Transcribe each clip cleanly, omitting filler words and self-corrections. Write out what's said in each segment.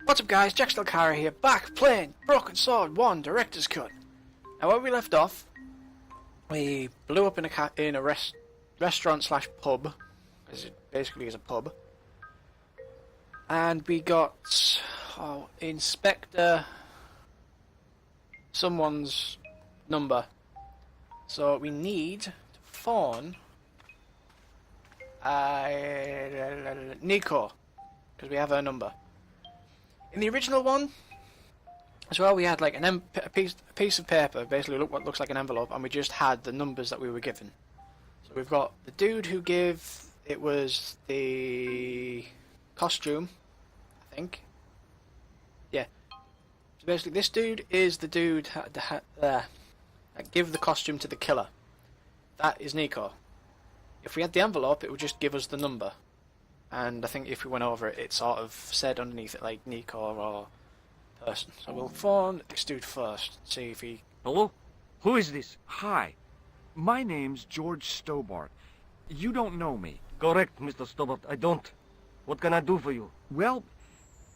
What's up guys, JaX here, back playing Broken Sword 1 Director's Cut. Now where we left off, we blew up in a restaurant slash pub, as it basically is a pub. And we got Inspector someone's number. So we need to phone Nico, because we have her number. In the original one, as well, we had like a piece of paper, basically what looks like an envelope, and we just had the numbers that we were given. So we've got the dude who gave, it was the costume, I think. Yeah. So basically this dude is the dude that give the costume to the killer. That is Nico. If we had the envelope, it would just give us the number. And I think if we went over it, it sort of said underneath it like Nico or person. So we'll phone this dude first, see if he... Hello? Who is this? Hi. My name's George Stobart. You don't know me. Correct, Mr. Stobart. I don't. What can I do for you? Well,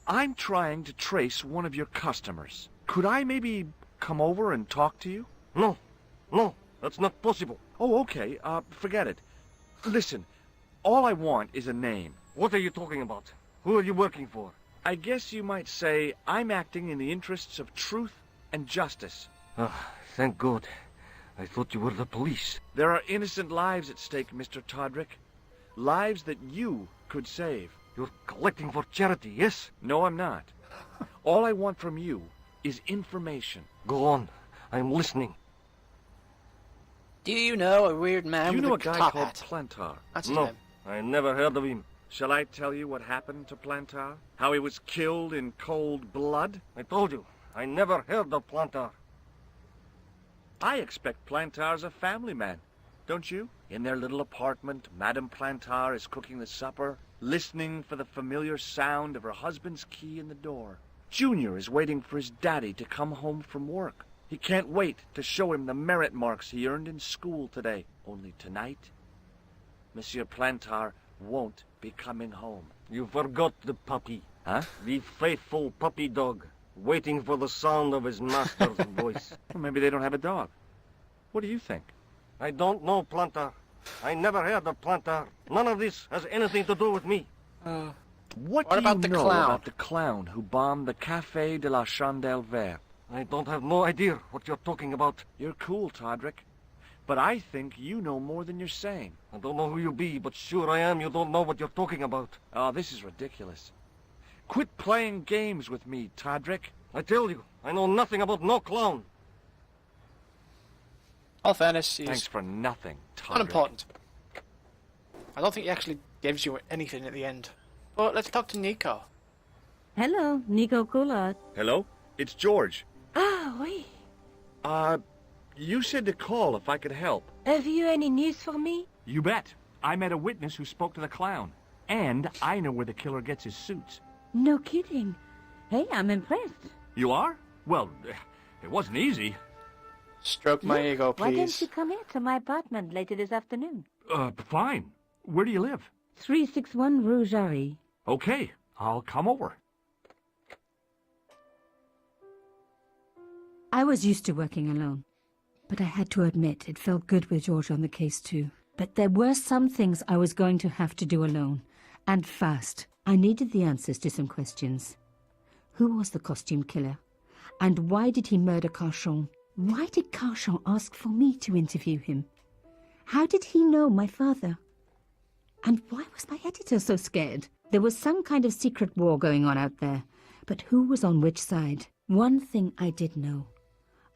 I'm trying to trace one of your customers. Could I maybe come over and talk to you? No. No, that's not possible. Oh, okay. Forget it. Listen, all I want is a name. What are you talking about? Who are you working for? I guess you might say I'm acting in the interests of truth and justice. Ah, thank God. I thought you were the police. There are innocent lives at stake, Mr. Todrick. Lives that you could save. You're collecting for charity, yes? No, I'm not. All I want from you is information. Go on. I'm listening. Do you know a weird man Do you with know a a guy top called hat? Plantard? That's his No, name. I never heard of him. Shall I tell you what happened to Plantard? How he was killed in cold blood? I told you, I never heard of Plantard. I expect Plantard's a family man, don't you? In their little apartment, Madame Plantard is cooking the supper, listening for the familiar sound of her husband's key in the door. Junior is waiting for his daddy to come home from work. He can't wait to show him the merit marks he earned in school today. Only tonight, Monsieur Plantard won't be coming home. You forgot the puppy. Huh? The faithful puppy dog, waiting for the sound of his master's voice. Well, maybe they don't have a dog. What do you think? I don't know, Plantard. I never heard of Plantard. None of this has anything to do with me. What do about you the know clown? about the clown who bombed the Café de la Chandelle Verte? I don't have no idea what you're talking about. You're cool, Todrick. But I think you know more than you're saying. I don't know who you be, but sure I am you don't know what you're talking about. Oh, this is ridiculous. Quit playing games with me, Todrick. I tell you, I know nothing about no clown. All fairness, he's Thanks for nothing, Todrick. unimportant. I don't think he actually gives you anything at the end. But let's talk to Nico. Hello, Nico Coulard. Hello? It's George. Ah, oui. You said to call if I could help. Have you any news for me? You bet. I met a witness who spoke to the clown. And I know where the killer gets his suits. No kidding. Hey, I'm impressed. You are? Well, it wasn't easy. Stroke my ego, Why don't please. you come here to my apartment later this afternoon? Fine. Where do you live? 361 Rue Jarry. Okay, I'll come over. I was used to working alone, but I had to admit it felt good with George on the case too. But there were some things I was going to have to do alone, and fast. I needed the answers to some questions. Who was the costume killer? And why did he murder Carchond? Why did Carchond ask for me to interview him? How did he know my father? And why was my editor so scared? There was some kind of secret war going on out there, but who was on which side? One thing I did know.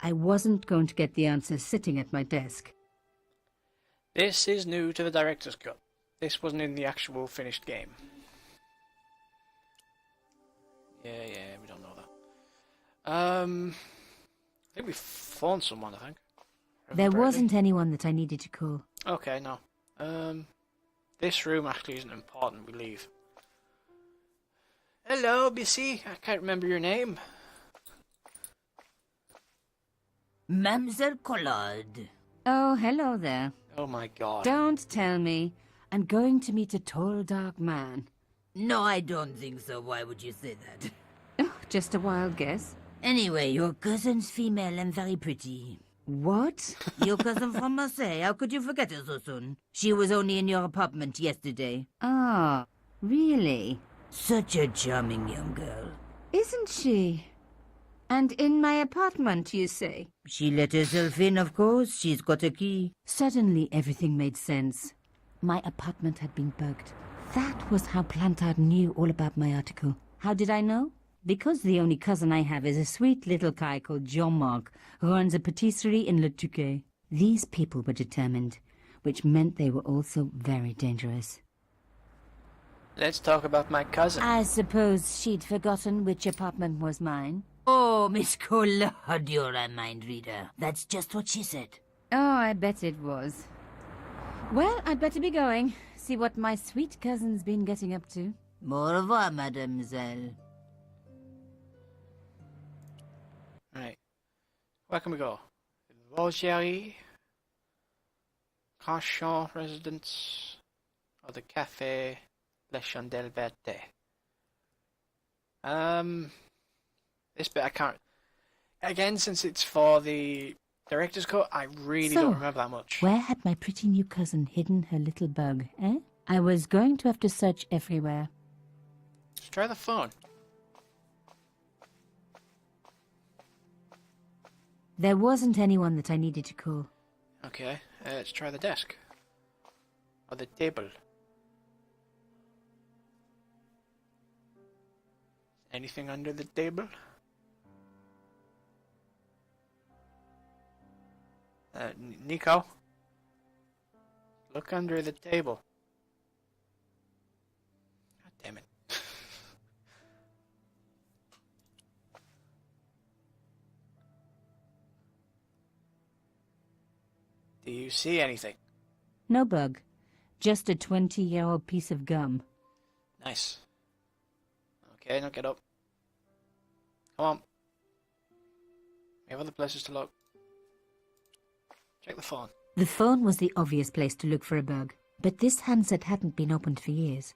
I wasn't going to get the answers sitting at my desk. This is new to the director's cut. This wasn't in the actual finished game. Yeah, we don't know that. I think we phoned someone, I think. There wasn't anyone that I needed to call. Okay, no. This room actually isn't important, we leave. Hello, Bissy. I can't remember your name. Mademoiselle Collard. Oh, hello there. Oh my god. Don't tell me. I'm going to meet a tall, dark man. No, I don't think so. Why would you say that? just a wild guess. Anyway, your cousin's female and very pretty. What? Your cousin from Marseille, how could you forget her so soon? She was only in your apartment yesterday. Ah, really? Such a charming young girl. Isn't she? And in my apartment, you say? She let herself in, of course. She's got a key. Suddenly everything made sense. My apartment had been bugged. That was how Plantard knew all about my article. How did I know? Because the only cousin I have is a sweet little guy called Jean-Marc, who runs a patisserie in Le Touquet. These people were determined, which meant they were also very dangerous. Let's talk about my cousin. I suppose she'd forgotten which apartment was mine. Oh, Miss Collard, you're a mind reader. That's just what she said. Oh, I bet it was. Well, I'd better be going. See what my sweet cousin's been getting up to. Au revoir, mademoiselle. Right. Where can we go? Rogerie, Carchond residence, or the Café Les Chandelles Vertes. This bit I can't. Again, since it's for the director's cut, I really don't remember that much. Where had my pretty new cousin hidden her little bug, eh? I was going to have to search everywhere. Let's try the phone. There wasn't anyone that I needed to call. Okay, let's try the desk. Or the table. Anything under the table? Nico? Look under the table. God damn it. Do you see anything? No bug. Just a 20-year-old piece of gum. Nice. Okay, now get up. Come on. We have other places to look. Check the phone. The phone was the obvious place to look for a bug, but this handset hadn't been opened for years.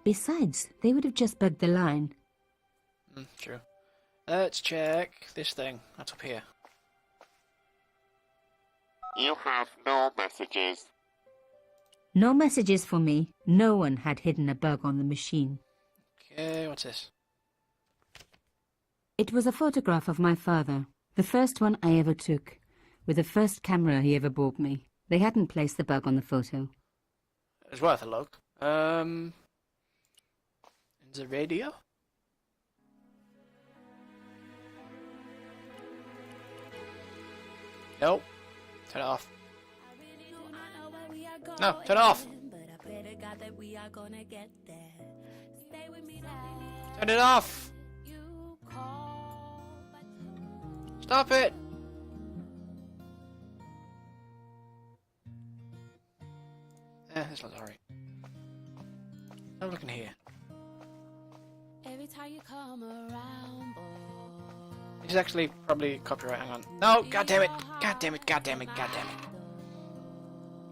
Besides, they would have just bugged the line. True. Let's check this thing. That's up here. You have no messages. No messages for me. No one had hidden a bug on the machine. Okay, what's this? It was a photograph of my father, the first one I ever took, with the first camera he ever bought me. They hadn't placed the bug on the photo. It's worth a look. The radio? Nope. Turn it off. No, turn it off. Turn it off. Stop it. This looks alright. Have a look in here. It's actually probably copyright. Hang on. No, god damn it. God damn it. God damn it. God damn it.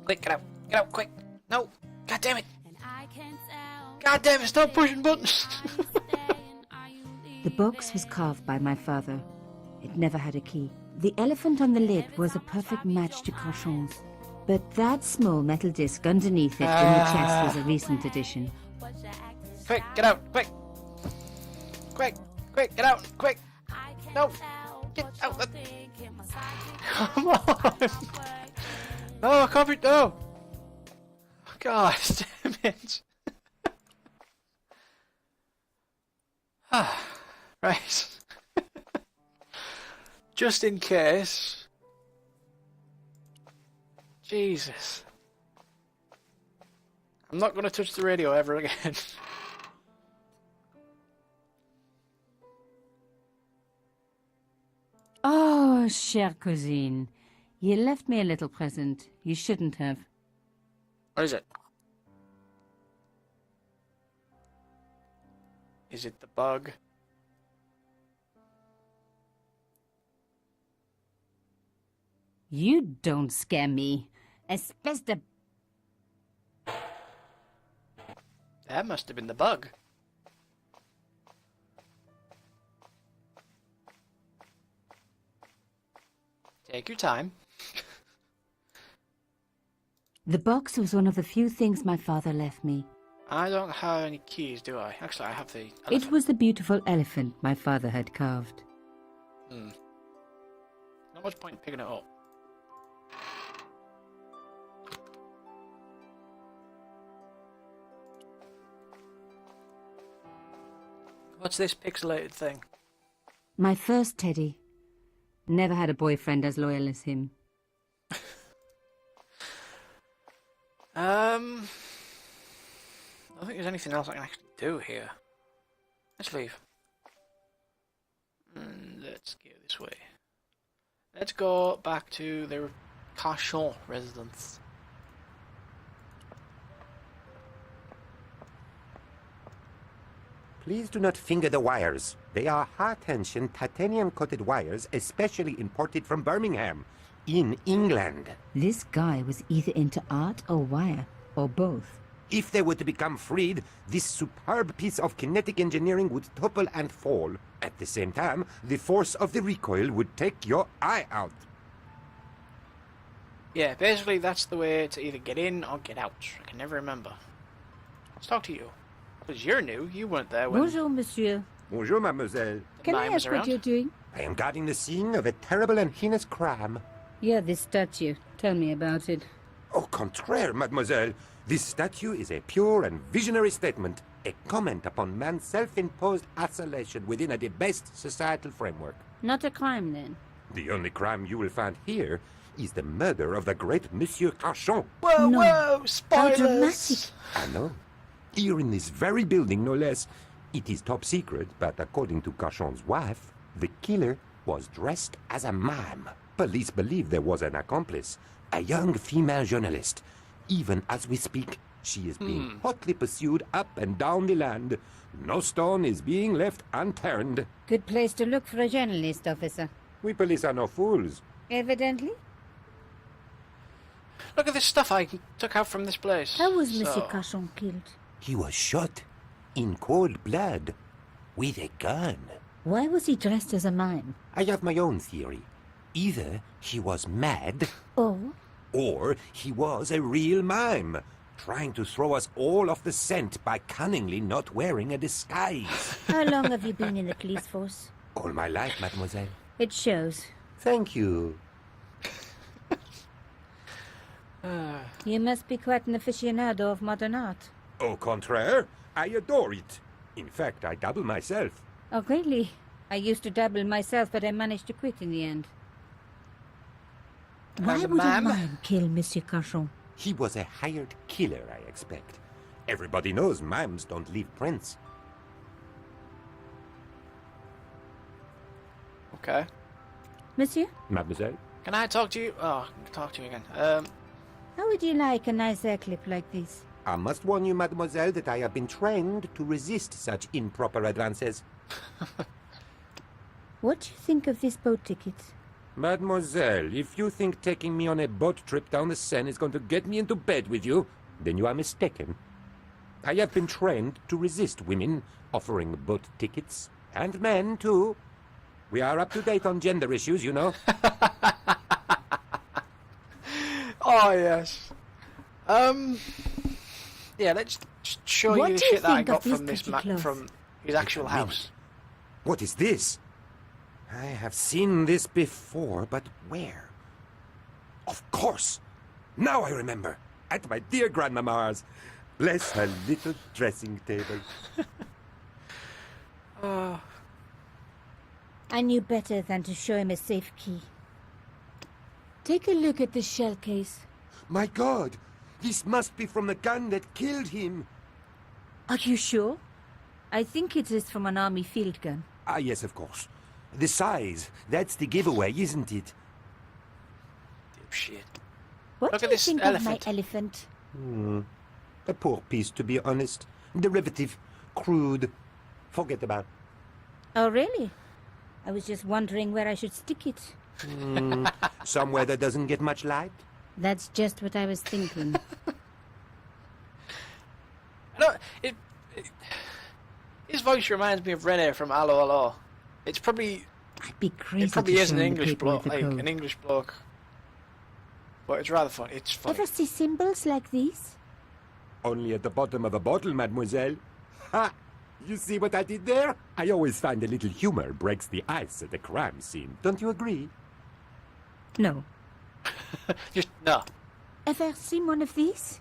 Quick, get out. Get out, quick. No. God damn it. God damn it. Stop pushing buttons. The box was carved by my father. It never had a key. The elephant on the lid was a perfect match to Carchond's. But that small metal disc underneath it in the chest was a recent addition. Quick, get out. Quick. Quick. Quick, get out. Quick. No. Get out. Come on. No, I can't be. No. God damn it. Right. Just in case. Jesus. I'm not going to touch the radio ever again. Oh, chère cousine. You left me a little present. You shouldn't have. What is it? Is it the bug? You don't scare me. Espèce de... That must have been the bug. Take your time. The box was one of the few things my father left me. I don't have any keys, do I? Actually, I have the It elephant. was the beautiful elephant my father had carved. Not much point in picking it up. What's this pixelated thing? My first teddy. Never had a boyfriend as loyal as him. I don't think there's anything else I can actually do here. Let's leave. Let's go this way. Let's go back to the Carchond residence. Please do not finger the wires. They are high-tension titanium-coated wires, especially imported from Birmingham, in England. This guy was either into art or wire, or both. If they were to become freed, this superb piece of kinetic engineering would topple and fall. At the same time, the force of the recoil would take your eye out. Yeah, basically that's the way to either get in or get out. I can never remember. Let's talk to you. Because you're new, you weren't there when Bonjour, monsieur. Bonjour, mademoiselle. Can I mine was ask what around. you're doing? I am guarding the scene of a terrible and heinous crime. Yeah, this statue. Tell me about it. Au contraire, mademoiselle. This statue is a pure and visionary statement, a comment upon man's self-imposed isolation within a debased societal framework. Not a crime, then. The only crime you will find here is the murder of the great Monsieur Carchond. Whoa, No. whoa! How Spoilers! dramatic. I know. Here in this very building, no less. It is top secret, but according to Carchond's wife, the killer was dressed as a mime. Police believe there was an accomplice, a young female journalist. Even as we speak, she is being hotly pursued up and down the land. No stone is being left unturned. Good place to look for a journalist, officer. We police are no fools. Evidently. Look at this stuff I took out from this place. How was Monsieur So- Carchond killed? He was shot in cold blood with a gun. Why was he dressed as a mime? I have my own theory. Either he was mad, or he was a real mime, trying to throw us all off the scent by cunningly not wearing a disguise. How long have you been in the police force? All my life, mademoiselle. It shows. Thank you. You must be quite an aficionado of modern art. Au contraire, I adore it. In fact, I dabble myself. Oh, really? I used to dabble myself, but I managed to quit in the end. Why And would a ma'am? mime kill Monsieur Carchond? He was a hired killer, I expect. Everybody knows mimes don't leave prints. Okay. Monsieur, Mademoiselle? Can I talk to you? Oh, I can talk to you again. how would you like a nice air clip like this? I must warn you, mademoiselle, that I have been trained to resist such improper advances. What do you think of this boat ticket? Mademoiselle, if you think taking me on a boat trip down the Seine is going to get me into bed with you, then you are mistaken. I have been trained to resist women offering boat tickets, and men, too. We are up to date on gender issues, you know. oh yes. Yeah, let's just show What you the do you shit that I think of got these from this pretty clothes? from his actual house. What is this? I have seen this before, but where? Of course! Now I remember! At my dear grandmama's. Bless her little dressing table. I knew better than to show him a safe key. Take a look at the shell case. My God! This must be from the gun that killed him! Are you sure? I think it is from an army field gun. Ah, yes, of course. The size, that's the giveaway, isn't it? Shit. What Look do at you this think elephant. of my elephant? A poor piece, to be honest. Derivative, crude. Forget about. Oh, really? I was just wondering where I should stick it. Somewhere that doesn't get much light. That's just what I was thinking. No, his voice reminds me of Rene from Allo Allo. It's probably I'd be crazy It probably to is show an him the English paper bloke, with the like code. an English bloke. But it's rather fun. It's funny. Ever see symbols like these? Only at the bottom of a bottle, mademoiselle. Ha! You see what I did there? I always find a little humor breaks the ice at a crime scene. Don't you agree? No. Just no. Ever seen one of these?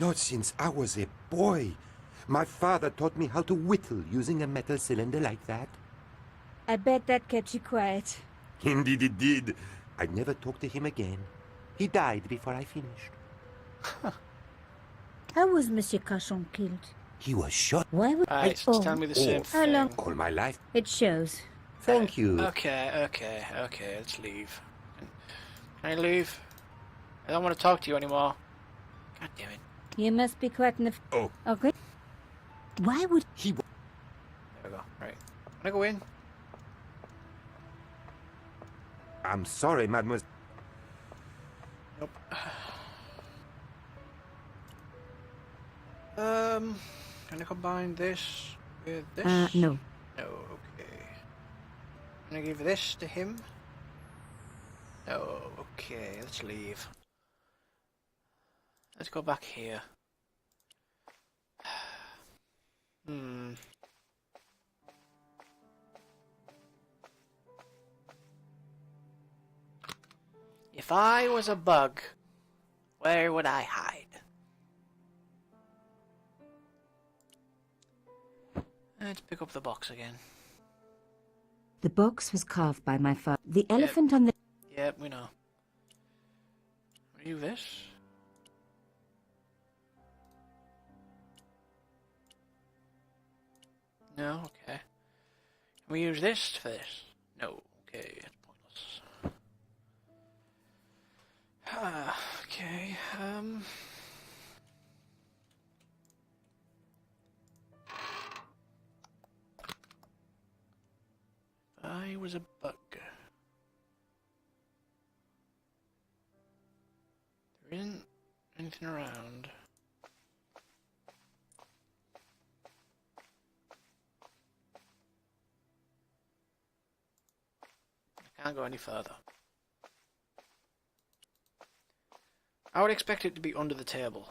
Not since I was a boy. My father taught me how to whittle using a metal cylinder like that. I bet that kept you quiet. Indeed it did. I never talked to him again. He died before I finished. How was Monsieur Carchond killed? He was shot Why would... Right, Oh, tell me the same How thing. long? all my life. It shows. Thank you. Okay, let's leave. Can I leave? I don't want to talk to you anymore. God damn it. You must be quite an... Oh. Okay. Why would... He There we go. Right. Can I go in? I'm sorry, mademoiselle. Nope. Can I combine this with this? no. No, okay. Can I give this to him? No, okay, let's leave. Let's go back here. If I was a bug, where would I hide? Let's pick up the box again. The box was carved by my father. The elephant on the... Yep, we know. Are you this? No, okay. Can we use this for this? No, okay, it's pointless. Okay, I was a bug. There isn't anything around. I can't go any further. I would expect it to be under the table.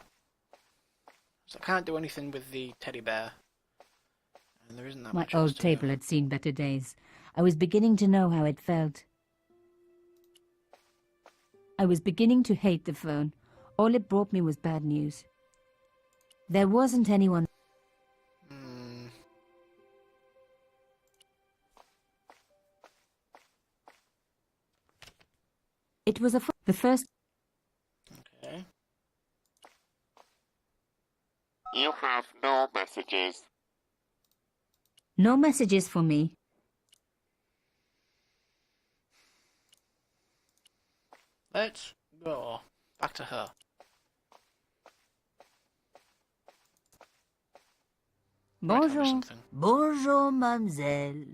So I can't do anything with the teddy bear. And there isn't that My much else old to table do. had seen better days. I was beginning to know how it felt. I was beginning to hate the phone. All it brought me was bad news. There wasn't anyone... It was the first... Okay. You have no messages. No messages for me. Let's go back to her. Might have Bonjour. something. Bonjour, mademoiselle.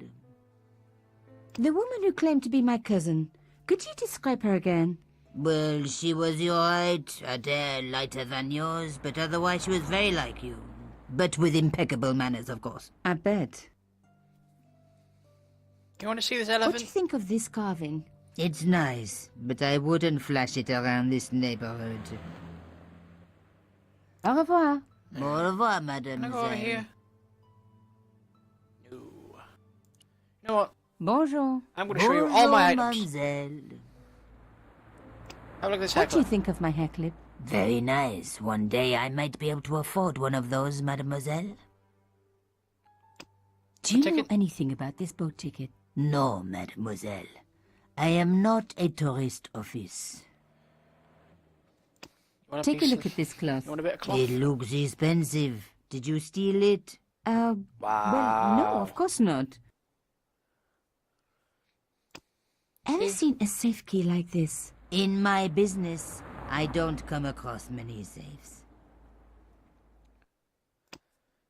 The woman who claimed to be my cousin. Could you describe her again? Well, she was your height, a hair lighter than yours, but otherwise she was very like you. But with impeccable manners, of course. I bet. You want to see this What do elephant? you think of this carving? It's nice, but I wouldn't flash it around this neighborhood. Au revoir. Au revoir, Can I go over mademoiselle. here? No. You know what? Bonjour. I'm going to show you all my Bonjour, items. mademoiselle. Have a look at this What do you haircut. think of my hair clip? Very nice. One day I might be able to afford one of those, mademoiselle. Do you know ticket? anything about this boat ticket? No, mademoiselle. I am not a tourist office. You want Take a piece look of- at this cloth. You want a bit of cloth? It looks expensive. Did you steal it? Well, no, of course not. Ever seen a safe key like this? In my business, I don't come across many safes.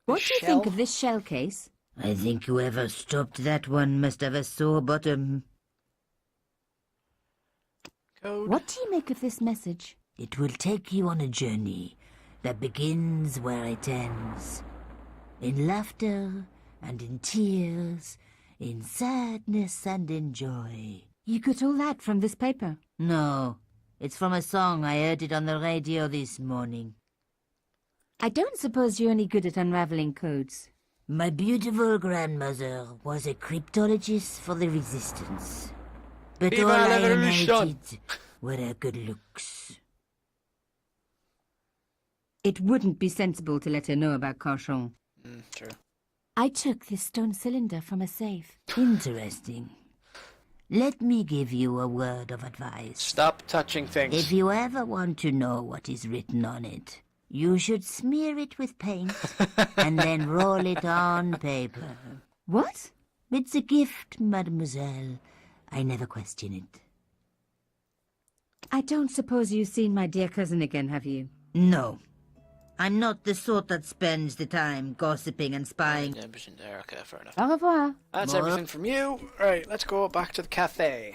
What do you think shell? of this shell case? I think whoever stopped that one must have a sore bottom. Code. What do you make of this message? It will take you on a journey that begins where it ends. In laughter and in tears, in sadness and in joy. You got all that from this paper? No, it's from a song. I heard it on the radio this morning. I don't suppose you're any good at unraveling codes. My beautiful grandmother was a cryptologist for the Resistance. But Viva all I la revolution! inherited were her good looks. It wouldn't be sensible to let her know about Carchond. True. I took this stone cylinder from a safe. Interesting. Let me give you a word of advice. Stop touching things. If you ever want to know what is written on it, you should smear it with paint and then roll it on paper. What? It's a gift, mademoiselle. I never question it. I don't suppose you've seen my dear cousin again, have you? No. I'm not the sort that spends the time gossiping and spying. Okay, fair enough. Au revoir. That's More? everything from you. Right, let's go back to the cafe.